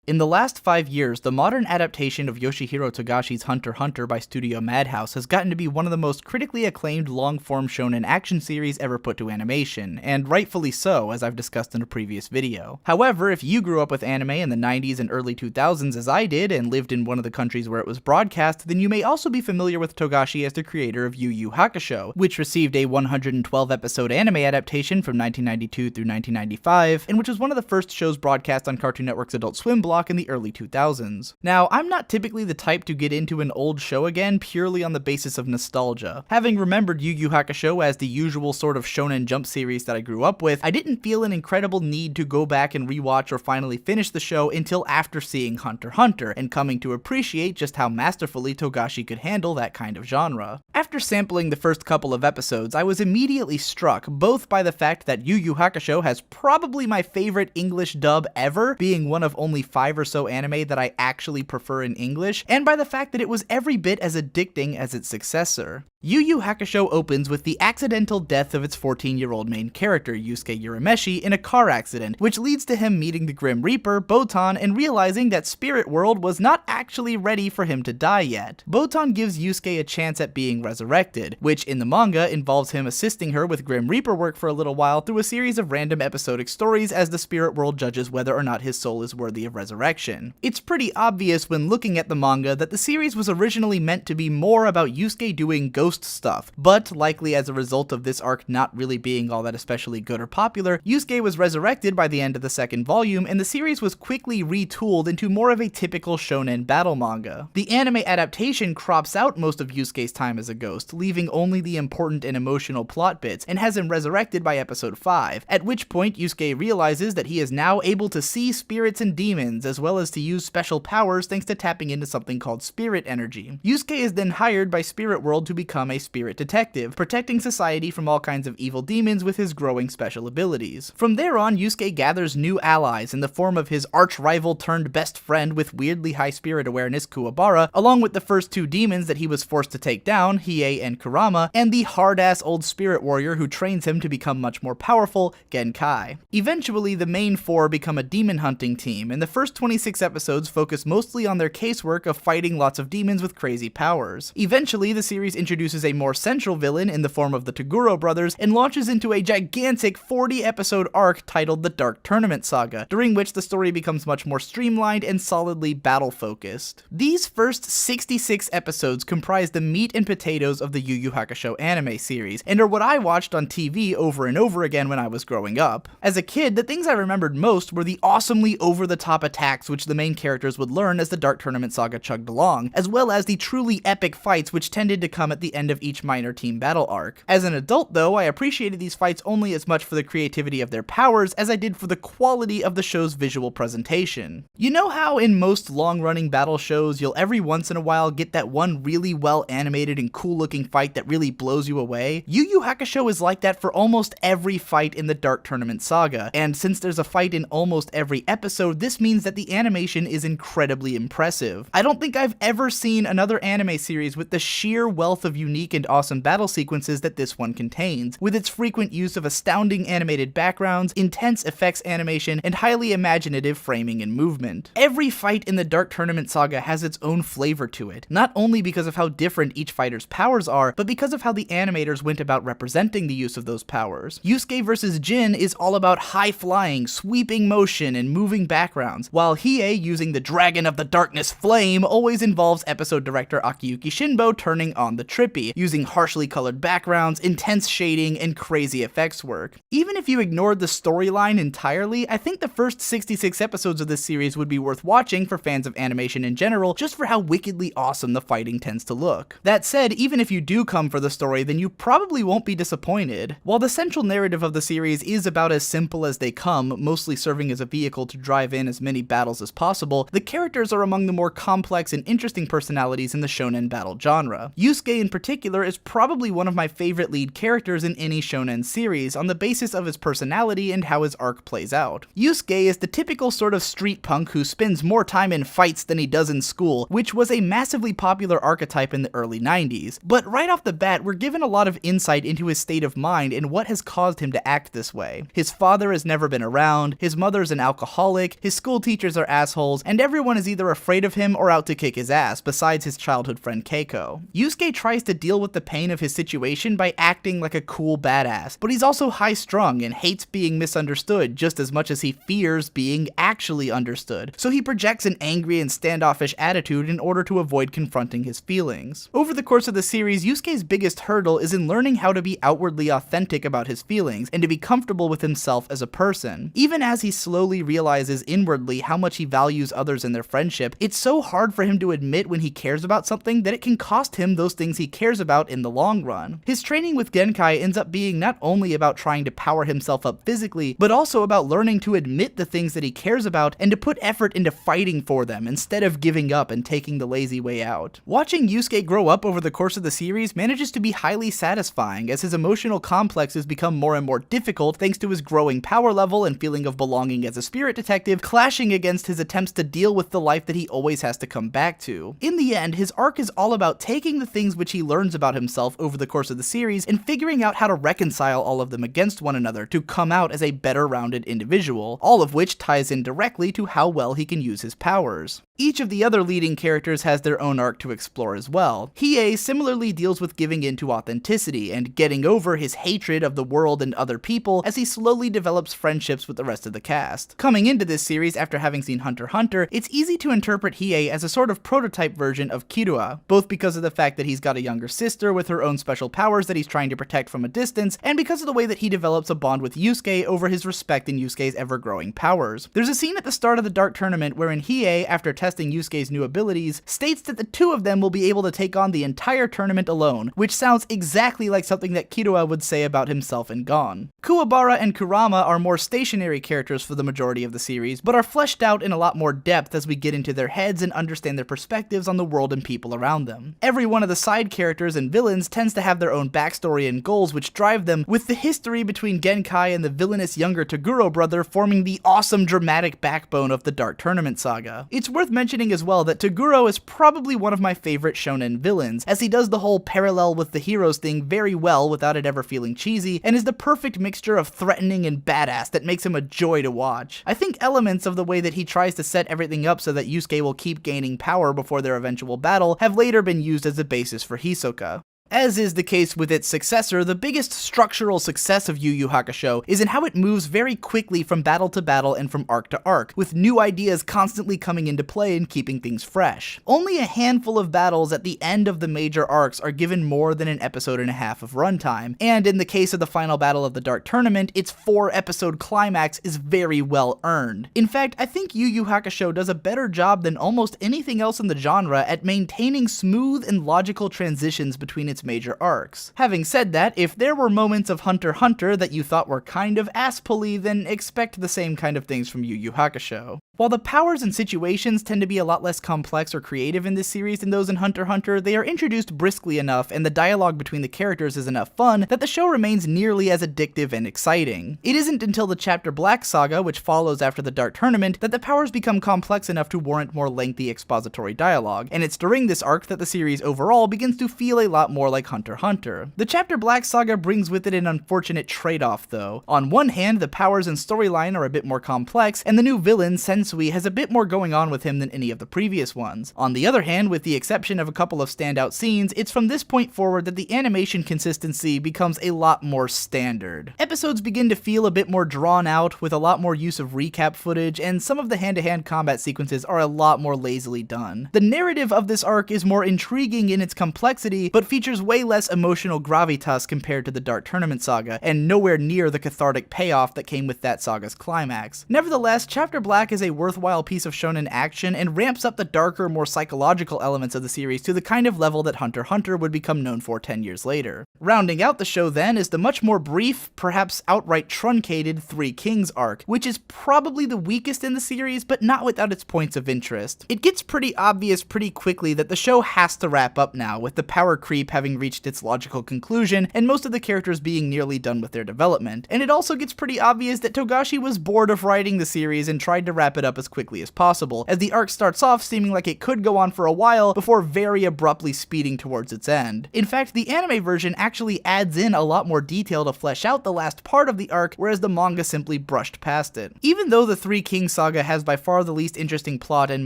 In the last 5 years, the modern adaptation of Yoshihiro Togashi's Hunter x Hunter by Studio Madhouse has gotten to be one of the most critically acclaimed long-form shonen action series ever put to animation, and rightfully so, as I've discussed in a previous video. However, if you grew up with anime in the 90s and early 2000s as I did, and lived in one of the countries where it was broadcast, then you may also be familiar with Togashi as the creator of Yu Yu Hakusho, which received a 112-episode anime adaptation from 1992 through 1995, and which was one of the first shows broadcast on Cartoon Network's Adult Swim block in the early 2000s. Now, I'm not typically the type to get into an old show again purely on the basis of nostalgia. Having remembered Yu Yu Hakusho as the usual sort of shonen jump series that I grew up with, I didn't feel an incredible need to go back and rewatch or finally finish the show until after seeing Hunter x Hunter, and coming to appreciate just how masterfully Togashi could handle that kind of genre. After sampling the first couple of episodes, I was immediately struck both by the fact that Yu Yu Hakusho has probably my favorite English dub ever, being one of only 5 or so anime that I actually prefer in English, and by the fact that it was every bit as addicting as its successor. Yu Yu Hakusho opens with the accidental death of its 14-year-old main character, Yusuke Urameshi, in a car accident, which leads to him meeting the Grim Reaper, Botan, and realizing that Spirit World was not actually ready for him to die yet. Botan gives Yusuke a chance at being resurrected, which in the manga involves him assisting her with Grim Reaper work for a little while through a series of random episodic stories as the Spirit World judges whether or not his soul is worthy of resurrection. It's pretty obvious when looking at the manga that the series was originally meant to be more about Yusuke doing ghost stuff, but likely as a result of this arc not really being all that especially good or popular, Yusuke was resurrected by the end of the second volume, and the series was quickly retooled into more of a typical shonen battle manga. The anime adaptation crops out most of Yusuke's time as a ghost, leaving only the important and emotional plot bits, and has him resurrected by episode 5, at which point Yusuke realizes that he is now able to see spirits and demons, as well as to use special powers thanks to tapping into something called spirit energy. Yusuke is then hired by Spirit World to become a spirit detective, protecting society from all kinds of evil demons with his growing special abilities. From there on, Yusuke gathers new allies in the form of his arch-rival turned best friend with weirdly high spirit awareness, Kuwabara, along with the first 2 demons that he was forced to take down, Hiei and Kurama, and the hard-ass old spirit warrior who trains him to become much more powerful, Genkai. Eventually, the main 4 become a demon hunting team, and the first 26 episodes focus mostly on their casework of fighting lots of demons with crazy powers. Eventually, the series introduces a more central villain in the form of the Toguro brothers, and launches into a gigantic 40-episode arc titled The Dark Tournament Saga, during which the story becomes much more streamlined and solidly battle-focused. These first 66 episodes comprise the meat and potatoes of the Yu Yu Hakusho anime series, and are what I watched on TV over and over again when I was growing up. As a kid, the things I remembered most were the awesomely over-the-top attacks which the main characters would learn as the Dark Tournament Saga chugged along, as well as the truly epic fights which tended to come at the end of each minor team battle arc. As an adult though, I appreciated these fights only as much for the creativity of their powers as I did for the quality of the show's visual presentation. You know how in most long-running battle shows you'll every once in a while get that one really well animated and cool looking fight that really blows you away? Yu Yu Hakusho is like that for almost every fight in the Dark Tournament Saga, and since there's a fight in almost every episode, this means that the animation is incredibly impressive. I don't think I've ever seen another anime series with the sheer wealth of unique and awesome battle sequences that this one contains, with its frequent use of astounding animated backgrounds, intense effects animation, and highly imaginative framing and movement. Every fight in the Dark Tournament Saga has its own flavor to it, not only because of how different each fighter's powers are, but because of how the animators went about representing the use of those powers. Yusuke vs. Jin is all about high-flying, sweeping motion, and moving backgrounds, while Hiei using the Dragon of the Darkness Flame always involves episode director Akiyuki Shinbo turning on the trippy, using harshly colored backgrounds, intense shading, and crazy effects work. Even if you ignored the storyline entirely, I think the first 66 episodes of this series would be worth watching for fans of animation in general, just for how wickedly awesome the fighting tends to look. That said, even if you do come for the story, then you probably won't be disappointed. While the central narrative of the series is about as simple as they come, mostly serving as a vehicle to drive in as many battles as possible, the characters are among the more complex and interesting personalities in the shonen battle genre. Yusuke in particular particular is probably one of my favorite lead characters in any shonen series on the basis of his personality and how his arc plays out. Yusuke is the typical sort of street punk who spends more time in fights than he does in school, which was a massively popular archetype in the early 90s. But right off the bat, we're given a lot of insight into his state of mind and what has caused him to act this way. His father has never been around, his mother's an alcoholic, his school teachers are assholes, and everyone is either afraid of him or out to kick his ass, besides his childhood friend Keiko. Yusuke tries to deal with the pain of his situation by acting like a cool badass, but he's also high-strung and hates being misunderstood just as much as he fears being actually understood, so he projects an angry and standoffish attitude in order to avoid confronting his feelings. Over the course of the series, Yusuke's biggest hurdle is in learning how to be outwardly authentic about his feelings and to be comfortable with himself as a person. Even as he slowly realizes inwardly how much he values others and their friendship, it's so hard for him to admit when he cares about something that it can cost him those things he cares about in the long run. His training with Genkai ends up being not only about trying to power himself up physically, but also about learning to admit the things that he cares about and to put effort into fighting for them instead of giving up and taking the lazy way out. Watching Yusuke grow up over the course of the series manages to be highly satisfying as his emotional complexes become more and more difficult thanks to his growing power level and feeling of belonging as a spirit detective, clashing against his attempts to deal with the life that he always has to come back to. In the end, his arc is all about taking the things which he learns about himself over the course of the series and figuring out how to reconcile all of them against one another to come out as a better rounded individual, all of which ties in directly to how well he can use his powers. Each of the other leading characters has their own arc to explore as well. Hiei similarly deals with giving in to authenticity and getting over his hatred of the world and other people as he slowly develops friendships with the rest of the cast. Coming into this series after having seen Hunter x Hunter, it's easy to interpret Hiei as a sort of prototype version of Killua, both because of the fact that he's got a younger sister with her own special powers that he's trying to protect from a distance, and because of the way that he develops a bond with Yusuke over his respect in Yusuke's ever-growing powers. There's a scene at the start of the Dark Tournament wherein Hiei, after testing Yusuke's new abilities, states that the two of them will be able to take on the entire tournament alone, which sounds exactly like something that Killua would say about himself in Gon. Kuwabara and Kurama are more stationary characters for the majority of the series, but are fleshed out in a lot more depth as we get into their heads and understand their perspectives on the world and people around them. Every one of the side characters and villains tends to have their own backstory and goals which drive them, with the history between Genkai and the villainous younger Toguro brother forming the awesome dramatic backbone of the Dark Tournament saga. It's worth mentioning as well that Toguro is probably one of my favorite shonen villains, as he does the whole parallel with the heroes thing very well without it ever feeling cheesy, and is the perfect mixture of threatening and badass that makes him a joy to watch. I think elements of the way that he tries to set everything up so that Yusuke will keep gaining power before their eventual battle have later been used as a basis for Hisoka. As is the case with its successor, the biggest structural success of Yu Yu Hakusho is in how it moves very quickly from battle to battle and from arc to arc, with new ideas constantly coming into play and keeping things fresh. Only a handful of battles at the end of the major arcs are given more than an episode and a half of runtime, and in the case of the final battle of the Dark Tournament, its 4-episode climax is very well earned. In fact, I think Yu Yu Hakusho does a better job than almost anything else in the genre at maintaining smooth and logical transitions between its major arcs. Having said that, if there were moments of Hunter x Hunter that you thought were kind of ass-pulley, then expect the same kind of things from Yu Yu Hakusho. While the powers and situations tend to be a lot less complex or creative in this series than those in Hunter x Hunter, they are introduced briskly enough and the dialogue between the characters is enough fun that the show remains nearly as addictive and exciting. It isn't until the Chapter Black saga, which follows after the Dark Tournament, that the powers become complex enough to warrant more lengthy expository dialogue, and it's during this arc that the series overall begins to feel a lot more like Hunter x Hunter. The Chapter Black saga brings with it an unfortunate trade-off though. On one hand, the powers and storyline are a bit more complex, and the new villain, Sensui, has a bit more going on with him than any of the previous ones. On the other hand, with the exception of a couple of standout scenes, it's from this point forward that the animation consistency becomes a lot more standard. Episodes begin to feel a bit more drawn out, with a lot more use of recap footage, and some of the hand-to-hand combat sequences are a lot more lazily done. The narrative of this arc is more intriguing in its complexity, but features way less emotional gravitas compared to the Dark Tournament saga, and nowhere near the cathartic payoff that came with that saga's climax. Nevertheless, Chapter Black is a worthwhile piece of shonen action and ramps up the darker, more psychological elements of the series to the kind of level that Hunter x Hunter would become known for 10 years later. Rounding out the show then is the much more brief, perhaps outright truncated Three Kings arc, which is probably the weakest in the series, but not without its points of interest. It gets pretty obvious pretty quickly that the show has to wrap up now, with the power creep having reached its logical conclusion, and most of the characters being nearly done with their development. And it also gets pretty obvious that Togashi was bored of writing the series and tried to wrap it up as quickly as possible, as the arc starts off seeming like it could go on for a while before very abruptly speeding towards its end. In fact, the anime version actually adds in a lot more detail to flesh out the last part of the arc, whereas the manga simply brushed past it. Even though the Three Kings saga has by far the least interesting plot and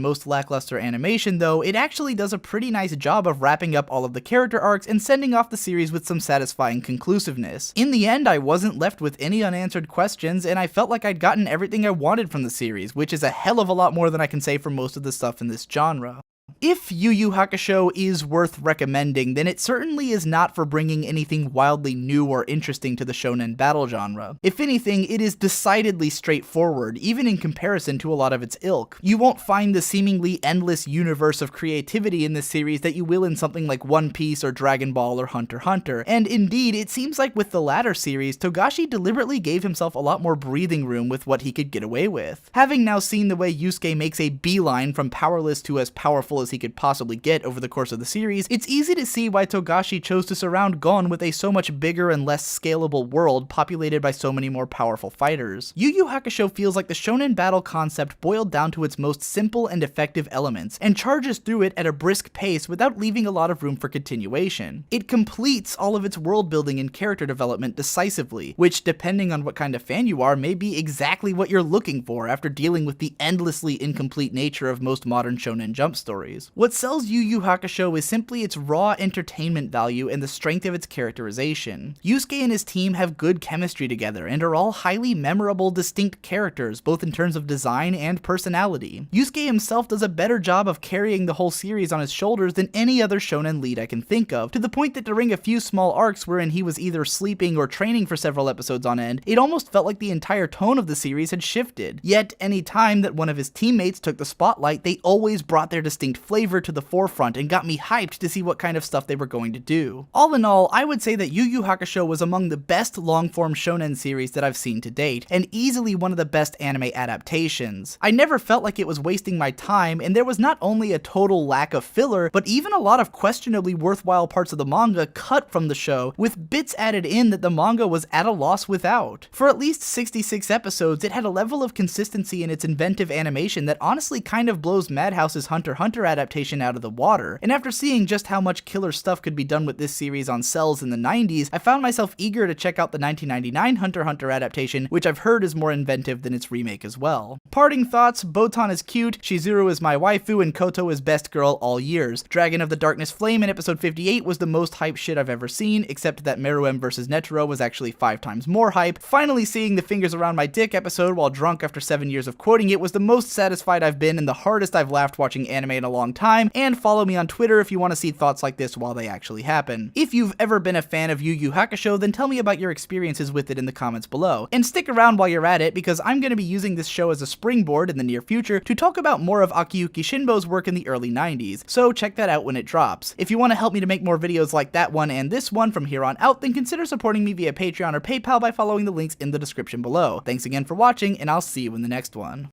most lackluster animation though, it actually does a pretty nice job of wrapping up all of the character arcs and sending off the series with some satisfying conclusiveness. In the end, I wasn't left with any unanswered questions, and I felt like I'd gotten everything I wanted from the series, which is a hell of a lot more than I can say for most of the stuff in this genre. If Yu Yu Hakusho is worth recommending, then it certainly is not for bringing anything wildly new or interesting to the shonen battle genre. If anything, it is decidedly straightforward, even in comparison to a lot of its ilk. You won't find the seemingly endless universe of creativity in this series that you will in something like One Piece or Dragon Ball or Hunter x Hunter, and indeed, it seems like with the latter series, Togashi deliberately gave himself a lot more breathing room with what he could get away with. Having now seen the way Yusuke makes a beeline from powerless to as powerful as he could possibly get over the course of the series, it's easy to see why Togashi chose to surround Gon with a so much bigger and less scalable world populated by so many more powerful fighters. Yu Yu Hakusho feels like the shonen battle concept boiled down to its most simple and effective elements, and charges through it at a brisk pace without leaving a lot of room for continuation. It completes all of its world building and character development decisively, which, depending on what kind of fan you are, may be exactly what you're looking for after dealing with the endlessly incomplete nature of most modern shonen jump stories. What sells Yu Yu Hakusho is simply its raw entertainment value and the strength of its characterization. Yusuke and his team have good chemistry together and are all highly memorable, distinct characters, both in terms of design and personality. Yusuke himself does a better job of carrying the whole series on his shoulders than any other shonen lead I can think of, to the point that during a few small arcs wherein he was either sleeping or training for several episodes on end, it almost felt like the entire tone of the series had shifted. Yet, any time that one of his teammates took the spotlight, they always brought their distinct flavor to the forefront and got me hyped to see what kind of stuff they were going to do. All in all, I would say that Yu Yu Hakusho was among the best long-form shonen series that I've seen to date, and easily one of the best anime adaptations. I never felt like it was wasting my time, and there was not only a total lack of filler, but even a lot of questionably worthwhile parts of the manga cut from the show, with bits added in that the manga was at a loss without. For at least 66 episodes, it had a level of consistency in its inventive animation that honestly kind of blows Madhouse's Hunter x Hunter adaptation out of the water, and after seeing just how much killer stuff could be done with this series on Cells in the 90s, I found myself eager to check out the 1999 Hunter x Hunter adaptation, which I've heard is more inventive than its remake as well. Parting thoughts: Botan is cute, Shizuru is my waifu, and Koto is best girl all years. Dragon of the Darkness Flame in episode 58 was the most hype shit I've ever seen, except that Meruem vs. Netero was actually 5 times more hype. Finally seeing the fingers around my dick episode while drunk after 7 years of quoting it was the most satisfied I've been and the hardest I've laughed watching anime in a long time, and follow me on Twitter if you want to see thoughts like this while they actually happen. If you've ever been a fan of Yu Yu Hakusho, then tell me about your experiences with it in the comments below. And stick around while you're at it, because I'm going to be using this show as a springboard in the near future to talk about more of Akiyuki Shinbo's work in the early 90s, so check that out when it drops. If you want to help me to make more videos like that one and this one from here on out, then consider supporting me via Patreon or PayPal by following the links in the description below. Thanks again for watching, and I'll see you in the next one.